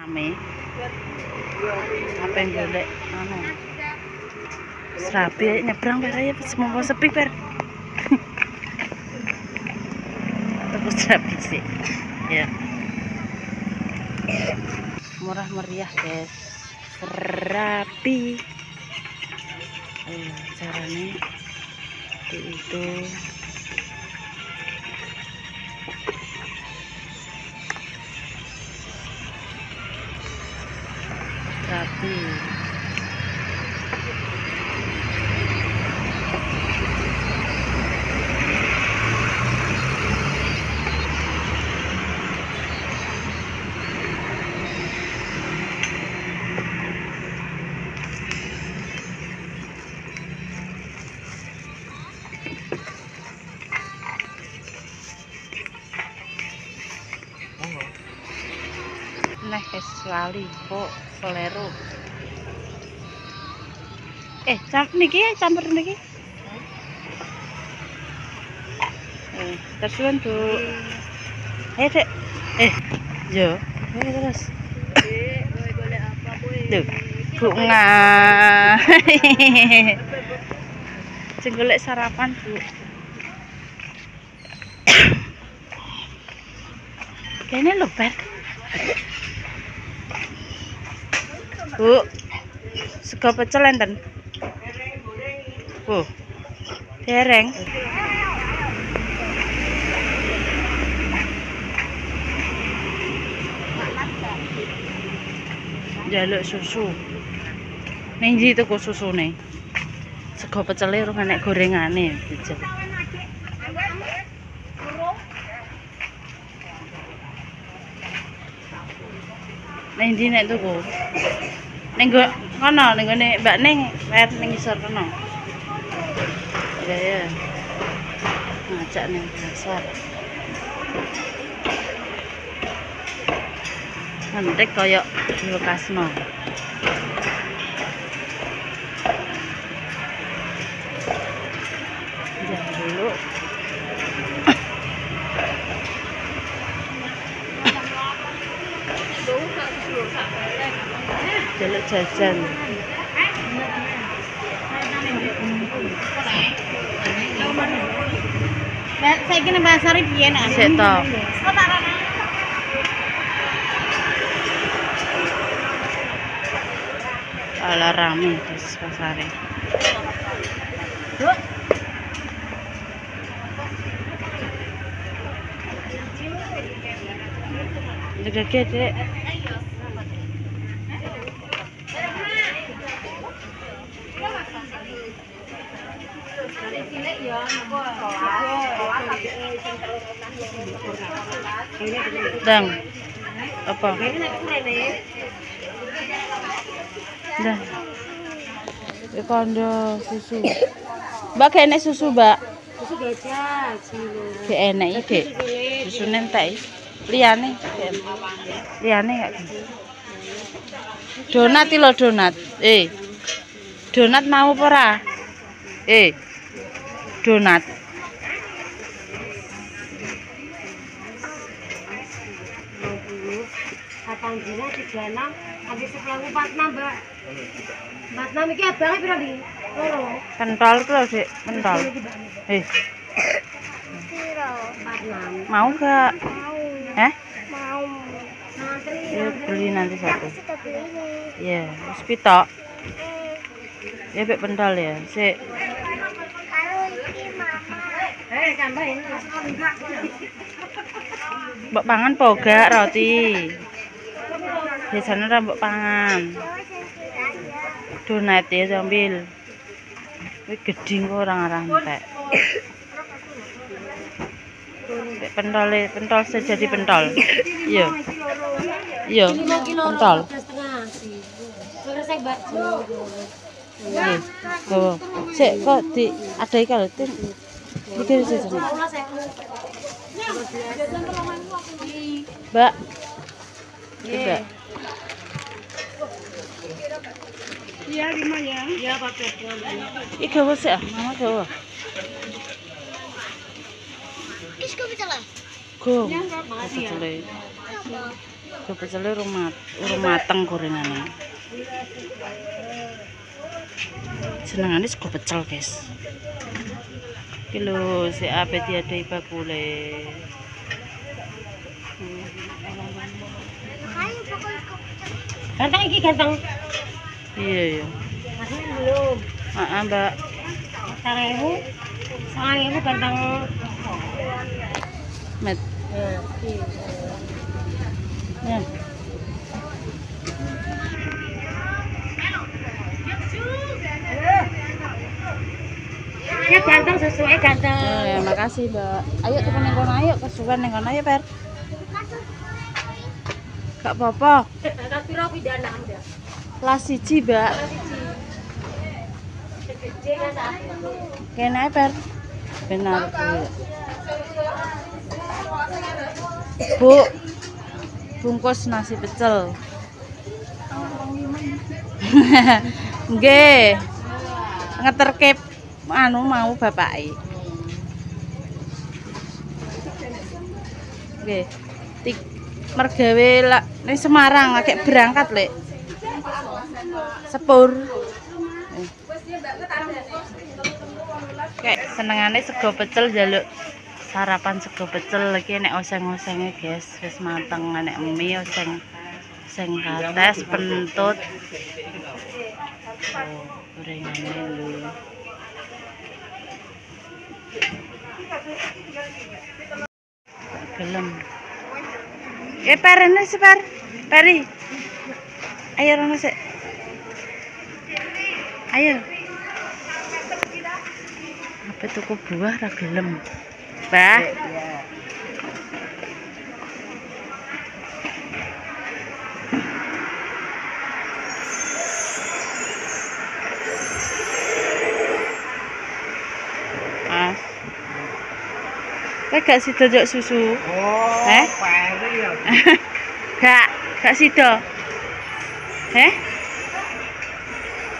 Rame. Apa yang golek anu. Serabi nyebrang per ya semua sepi per. Aku serabi sih. Ya. Murah meriah, guys. Serabi. Caranya itu rapi. Nah, lali kok selero. Niki campur niki. Tersuan tuh. Dek. Yo. Terus. Boleh apa, boy? Tuh, bunga. Sing golek sarapan, Bu. Kayaknya lho, Per. Bu, sego pecel enten. Bu, dereng. Jaluk susu. Ning ndi tuku susune? Sego pecele urung enek gorengane, dijel. Ning ndi nek tuku? Ning kono ning ngene Mbak Ning, wer ning isor kono. Ya. Ngajak ning pasar. Nanti koyok di Bekasno. Jangan dulu. Jaluk jajan. Saya kena pasar piye nak? Sik to. Ala rame di pasare. Jaga gede. Dang. Apa? Dah. Kondo susu. Mbak kene susu, Mbak. Susu gajah, Ge enek iki, Dik. Susune entek. Liyane gak? Donat iki lho, donat. Donat mau apa ora? Donat. Katang dina 36, habis 10 46, Mbak. 46 iki abange piro, Di? Loro. Pentol ku lho, Dik, pentol. Piro? 46. Mau gak? Mau. Mau. Ya, beli nanti satu. Iya, wis pitok. Ya bek pentol ya. Sik. Tambahin. Mbok pangan po gak roti? Biasanya ora mbok pangan. Donat ya sambil. Kuwi gedhi kok ora ngarang entek. Pentol sejadi pentol. Iya. Iya, pentol. Tuh. Sik kok di adai kalau tim. Iki sih. Mbak. Iya. Iya, 5 ya. Iya, pakai. Iki gawe sik, Mama gawe. Is kok bisa lah? Go. Pecele. sego pecel urung mateng gorengane. Senengane sego pecel, guys. Iki lho si ape diadai bakule. Ganteng iki ganteng. Iya ya. Masih belum. Heeh, Mbak. 9.000 ganteng. Met. Ya. Ya ganteng sesuai ganteng. Ya, makasih, Mbak. Ayo tuku ning kono ayo, kesuwen ning kono ayo, Per. Gak apa-apa. Tapi piro pidana Anda? Kelas 1, Mbak. Kene ae, Per. Benar, Bu. Bu, bungkus nasi pecel. Nggih. Ngeterke anu mau bapake. Nggih. Mergawe ning Semarang lagi berangkat, Lek. Sepur. Kayak senengane sego pecel jaluk sarapan sego pecel lagi nek oseng-osenge, guys. Wis mateng nek mie oseng kates pentut. Oh, gorengane lho. Gelem. Perene sih, Per. Peri. Ayo rono sik. Ayo. Apa tuku buah ra gelem. Mbah. Mas. Kowe gak sida njok susu? Oh, Peri ya. Gak sida.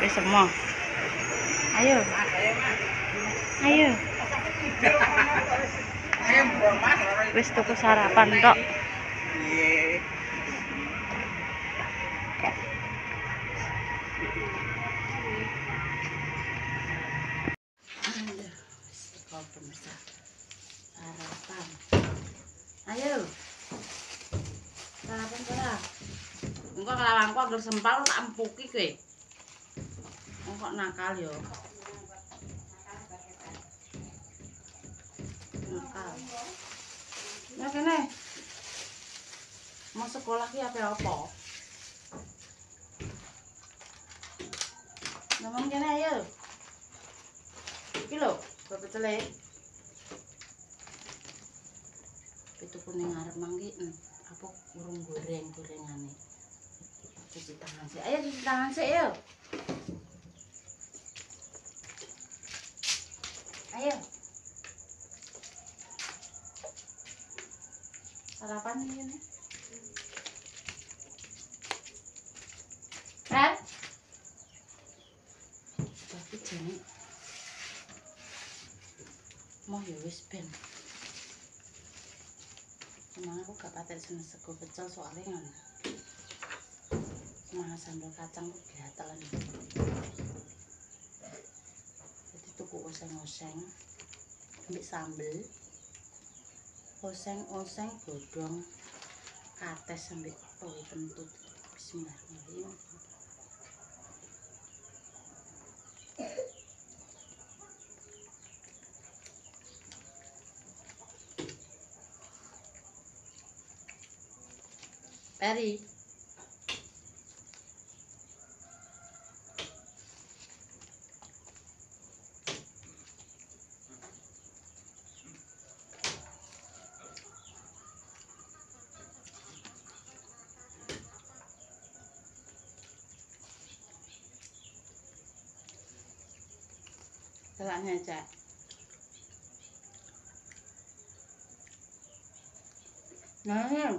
Wis semua. Ayo. Ayo. Wis tuku sarapan tok. Iya. Sarapan. Ayo. Sarapan ora. Engko kelawangku anggere sempal tak empuki kowe. Kok nakal yo. Nakal. Ya kene. Mau sekolah ki apa? Ngomong kene ayo. Iki lho, pecele. Itu kuning arep mangki apa urung gorengane. Cuci tangan sih. Ayo cuci tangan sih, ayo. Ayo. Sarapan ini. Kan? Tapi jane mau ya wis ben. Emang aku gak patek seneng sego pecel soalnya kan. Nah, sambal kacang ku gatelan. Jadi tuku oseng-oseng ambek sambel. Oseng-oseng godhong kates ambek pentut. Bismillahirrahmanirrahim. Peri. Telaknya Cak. Nah.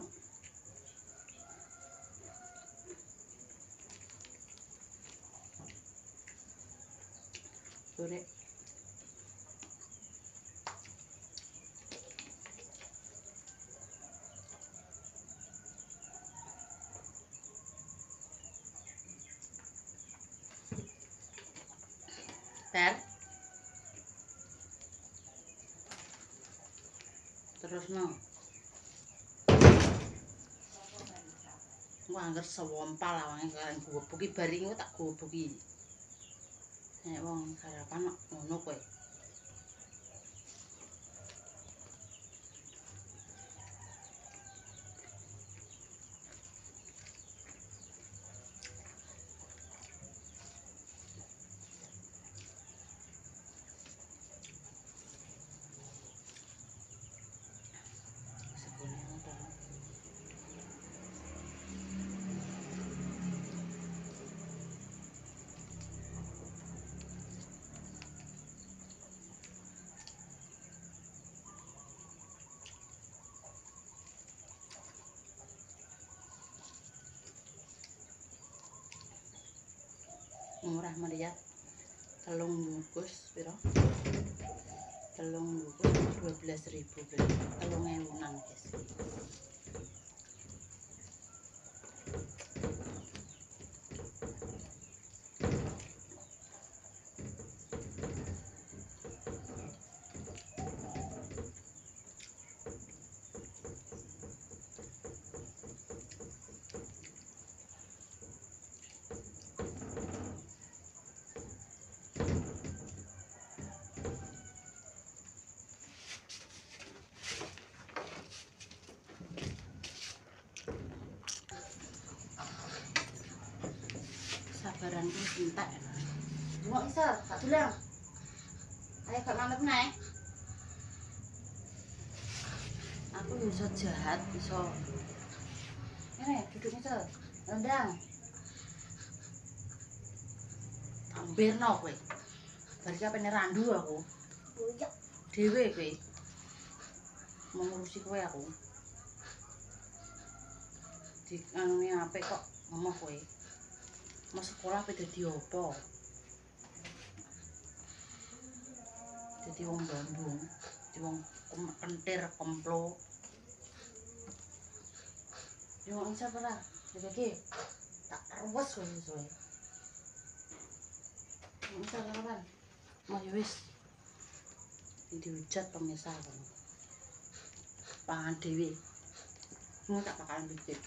Goreng. Ter. Terus no. Wah, angger sewompal awange karen goboki bari engko tak goboki. Nek wong sarapan ngono kowe. Murah meriah. Telung bungkus piro? Telung bungkus 12.000 beli. 3.000-an, guys. Sabaranku entek. Ngok iso, tak dulang. Ayo gak mamet nae. Aku iso jahat, iso. Ngene, duduk iso. Ndang. Ambirno kowe. Bar iki apene randu aku. Buyok. Dhewe kowe. Mengurusi kowe aku. Di anune apik kok emoh kowe. Mau sekolah apa dadi apa? Dadi wong Bandung, dadi wong kentir kemplo. Yo wong sapa lah? Iki tak ruwes kowe. Wong sapa lah? Mau yo wis. Dihujat pemirsa kono. Pangan dhewe. Ngono tak bakalan bikin.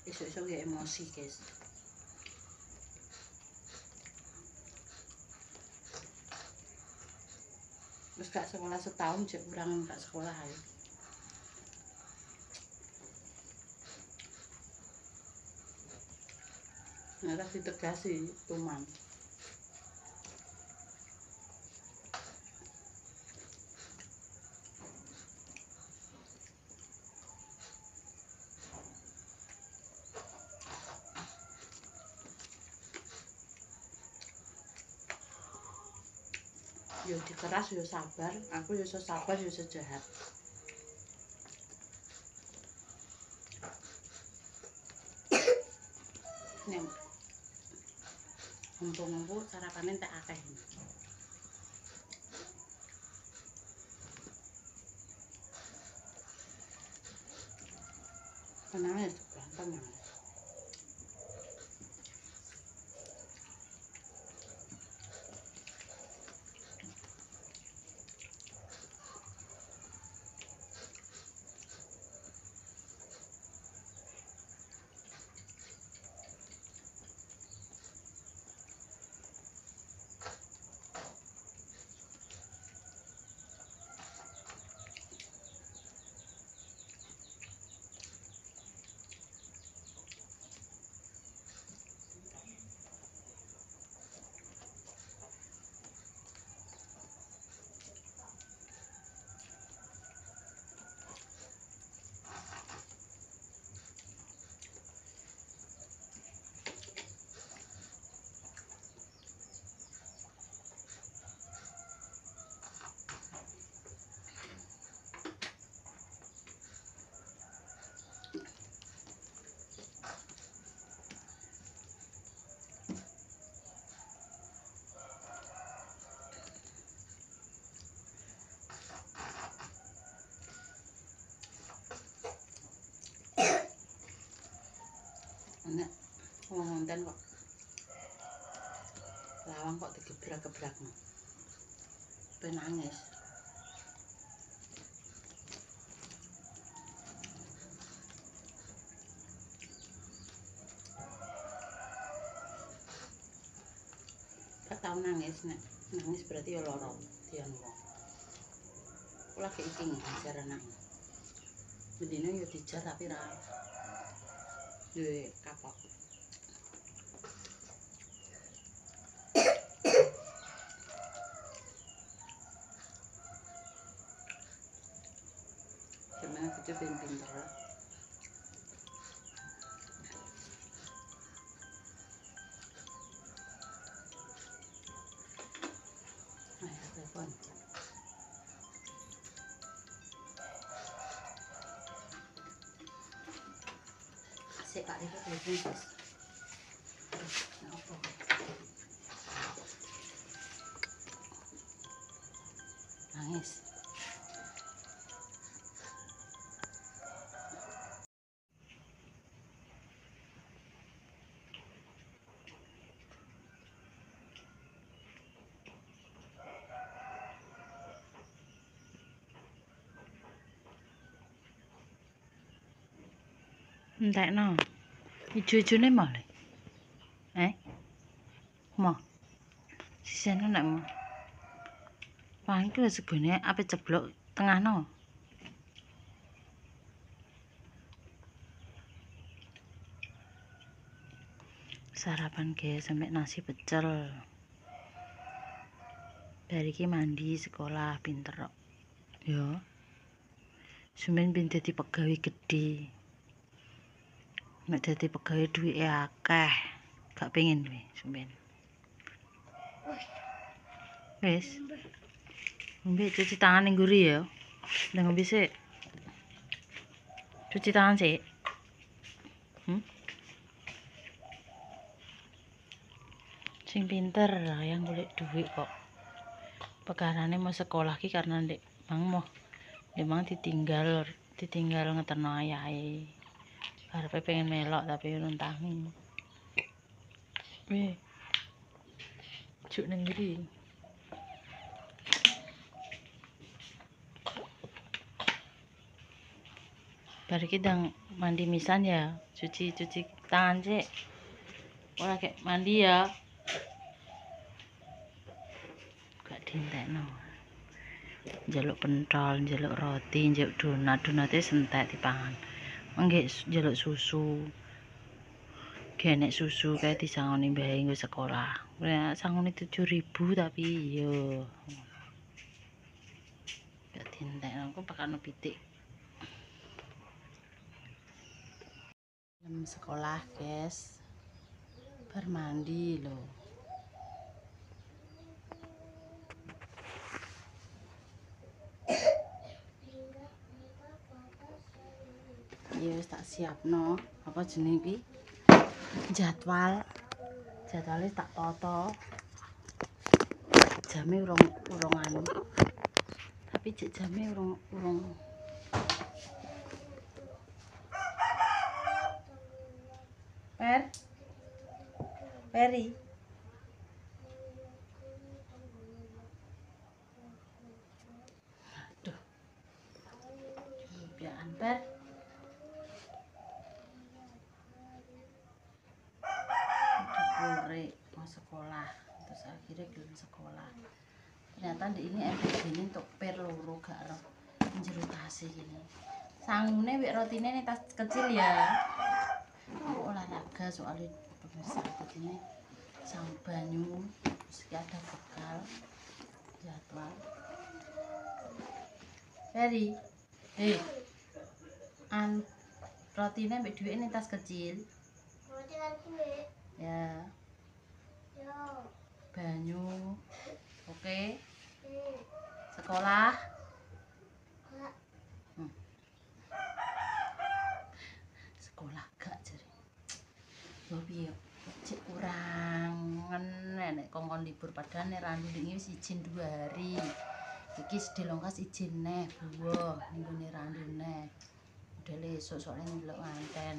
Esok-esok ya emosi, guys. Terus gak sekolah setahun, cek kurang gak sekolah ayo. Nggak ditegasi, tuman. Yo dikeras yo sabar, aku yo iso sabar yo iso jahat. Nek mumpung sarapane tak akeh. Kenapa ya gampang ya? Nek ngonten kok lawang kok digebrak-gebrak. Penangis. Gak tau nangis nek. Nangis berarti ya lara dian wong. Aku lagi iking jar anak. Bedino yo dijar tapi ra. Yo kapok. Gimana kita pinter lah. Ayo telepon. Asik Pak Riko telepon sis. Apa? Nangis. Entekno. Ijo-ijone mau le. Mau. Sisene nek mau. Wah, iki wis segone ape ceblok tengahno. Sarapan guys sampai nasi pecel. Dari iki mandi sekolah pinter kok. Yo. Sumen ben dadi pegawai gede. Nek dadi pegawai duwike akeh. Gak pengen kowe, sumen. Wis. Ngombe cuci tangan ning nguri ya. Lah ngombe sik. Cuci tangan sik. Sing pinter yang golek duit kok. Pekarane mau sekolah ki karena ndek mang mau ditinggal ngeterno ayahe. Karepe pengen melok tapi nuntangi. Weh. Juk ning nguri. Bar iki ndang mandi misan ya, cuci tangan sik. Ora kayak mandi ya. Gak dientekno. Njaluk pentol, njaluk roti, njaluk donate sentek dipangan. Mengke njaluk susu. Genek susu kae disangoni mbae nggo sekolah. Ya sangone 7.000 tapi yo. Gak dientekno kok pakano pitik. Jam sekolah, guys. Bar mandi lho. Ya wis tak siapno. Apa jeneng iki? Jadwale tak toto. Jame urung anu. Tapi cek jame urung Peri. Aduh. Biaan Per. Udah mau sekolah. Terus akhirnya gelem sekolah. Ternyata di ini FBG ini untuk per loro gak ero njero tas gini. Sangune wek rotine ning tas kecil ya. Aku olahraga soalnya pemirsa ini sang banyu, terus ada bekal jadwal. Ferry, rotine mbek dhuwit ning tas kecil. Ya. Banyu. Oke. Sekolah. Sekolah gak jare. Yo piye? Cek kurangan nek kongkon libur padahal nek randu iki wis izin 2 hari. Iki sedilongkas izin neh buah nggone randu neh. Udah esuk soalnya ndelok nganten.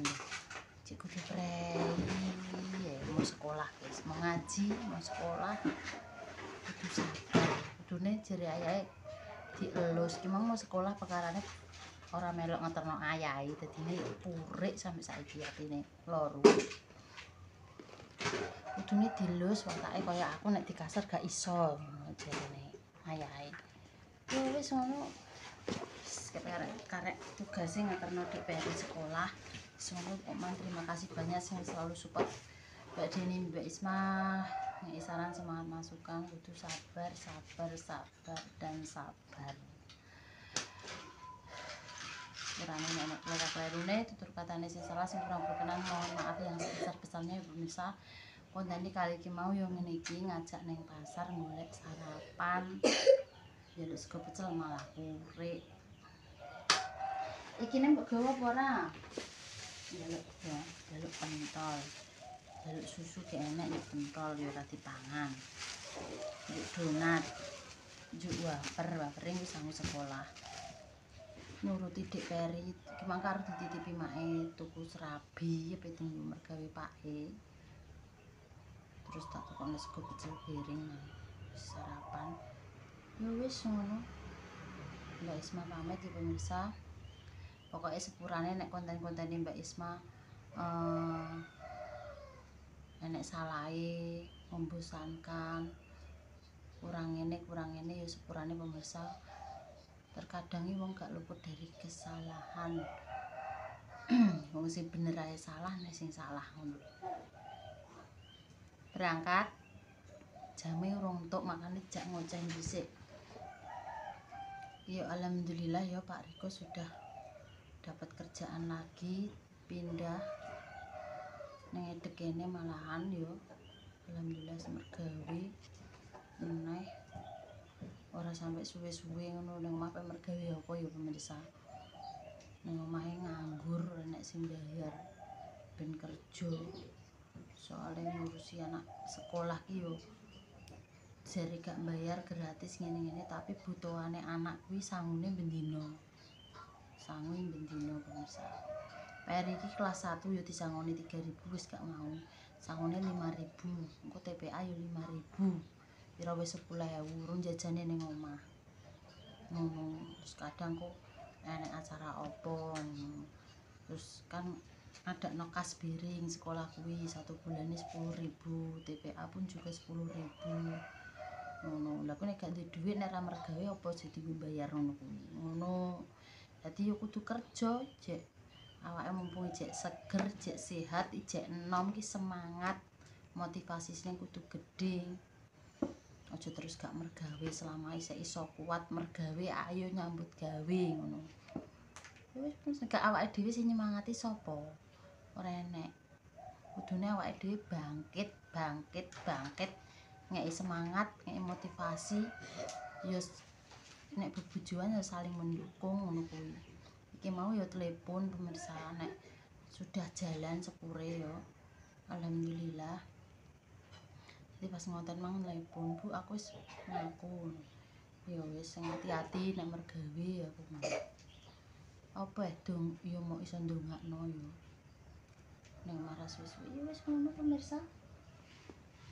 cek kudu prei ya mau sekolah guys, mau ngaji mau sekolah kudu sabar kudune jare ayahe dielus ki mau sekolah perkarane ora melok ngeterno ayahe dadine purik sampe saiki atine loro kudune dilus watake kaya aku nek dikasar gak iso jarene ayahe yo wis ngono karek tugasnya ngeterno DPR sekolah semoga Oman terima kasih banyak yang selalu support Mbak Deni, Mbak Isma yang saran semangat masukan kudu sabar dan sabar kurangin enak klerune tutur katane sing salah sing kurang berkenan mohon maaf yang sebesar-besarnya ya pemirsa konten iki kali iki mau yo ngene iki ngajak neng pasar golek sarapan ya sego pecel malah purik iki nek mbok gawa apa ora jaluk pentol jaluk susu ki enak ya pentol ya ora dipangan juk donat juk wafer wis sangu sekolah nuruti Dik Peri iki mangka arep dititipi mae tuku serabi apa tinggi mergawe pake terus tak tukokne sego pecel piring sarapan ya wis ngono Mbak Isma pamit ya pemirsa pokoknya sepurane nek konten-kontene Mbak Isma nek salahe membosankan kurang ini ya sepurane pemirsa terkadang wong gak luput dari kesalahan wong sing bener ae salah nek sing salah ngono berangkat jame urung entuk makane jak ngoceh dhisik ya alhamdulillah ya Pak Riko sudah dapat kerjaan lagi pindah ning edekene malahan yo alhamdulillah semergawe meneh ora sampai suwe-suwe ngono ning omah mergawe apa ya pemirsa ning omahe nganggur nek sing bayar ben kerja soalnya ngurusi anak sekolah ki yo jare gak bayar gratis ngene-ngene tapi butuhane anak kuwi sangune bendino pemirsa PR iki kelas 1 yo disangoni 3.000 wis gak mau sangone 5.000 engko TPA yo 5.000 pira wis 10.000 urung jajane ning omah ngono terus kadang kok enek acara opo terus kan ada no kas piring sekolah kuwi 1 bulan 10.000 TPA pun juga 10.000 ngono lha kok nek gak duwe dhuwit nek ra mergawe apa jadi bayar ngono kuwi ngono dadi yo kudu kerja jek awake mumpung jek seger jek sehat jek enom ki semangat motivasi sing kudu gedhe aja terus gak mergawe selama isih iso kuat mergawe ayo nyambut gawe ngono wis gak awake dhewe sing nyemangati sapa ora enek kudune awake dhewe bangkit ngeki semangat ngeki motivasi ya nek bebujuan ya saling mendukung ngono kuwi iki mau ya telepon pemirsa nek sudah jalan sepure ya alhamdulillah jadi pas ngonten mang telepon Bu aku wis ngaku ya wis hati-hati nek mergawe aku mah apa dong ya mau iso ndongakno ya ning marah suwe-suwe ya wis ngono pemirsa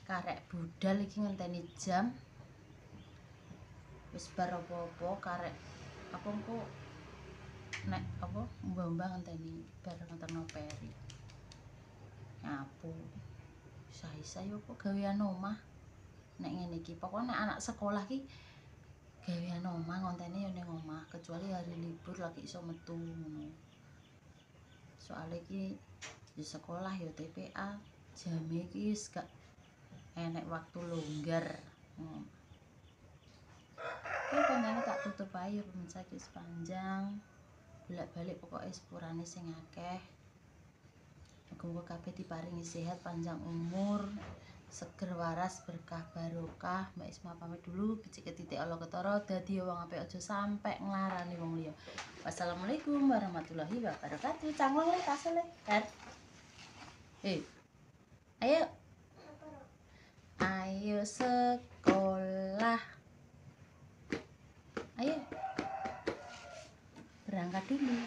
karek budal iki ngenteni jam wis bar apa-apa karek apa engko nek apa mbah-mbah ngenteni bar ngenterno peri nyapu isa-isa yo kok gawean omah nek ngene iki pokoknya anak sekolah ki gawean omah ngontene yo ning omah kecuali hari libur lagi iso metu ngono soalnya ki di sekolah yo TPA jame ki wis gak enek waktu longgar Oke, kontene tak tutup ae ya pemirsa iki sepanjang bolak-balik pokoknya sepurane sing akeh muga-muga kabeh diparingi sehat panjang umur seger waras berkah barokah Mbak Isma pamit dulu becik titik Allah ketara dadi wong apik aja sampe nglarani wong liya wassalamualaikum warahmatullahi wabarakatuh canggung le tasle ayo sekolah ayo berangkat dulu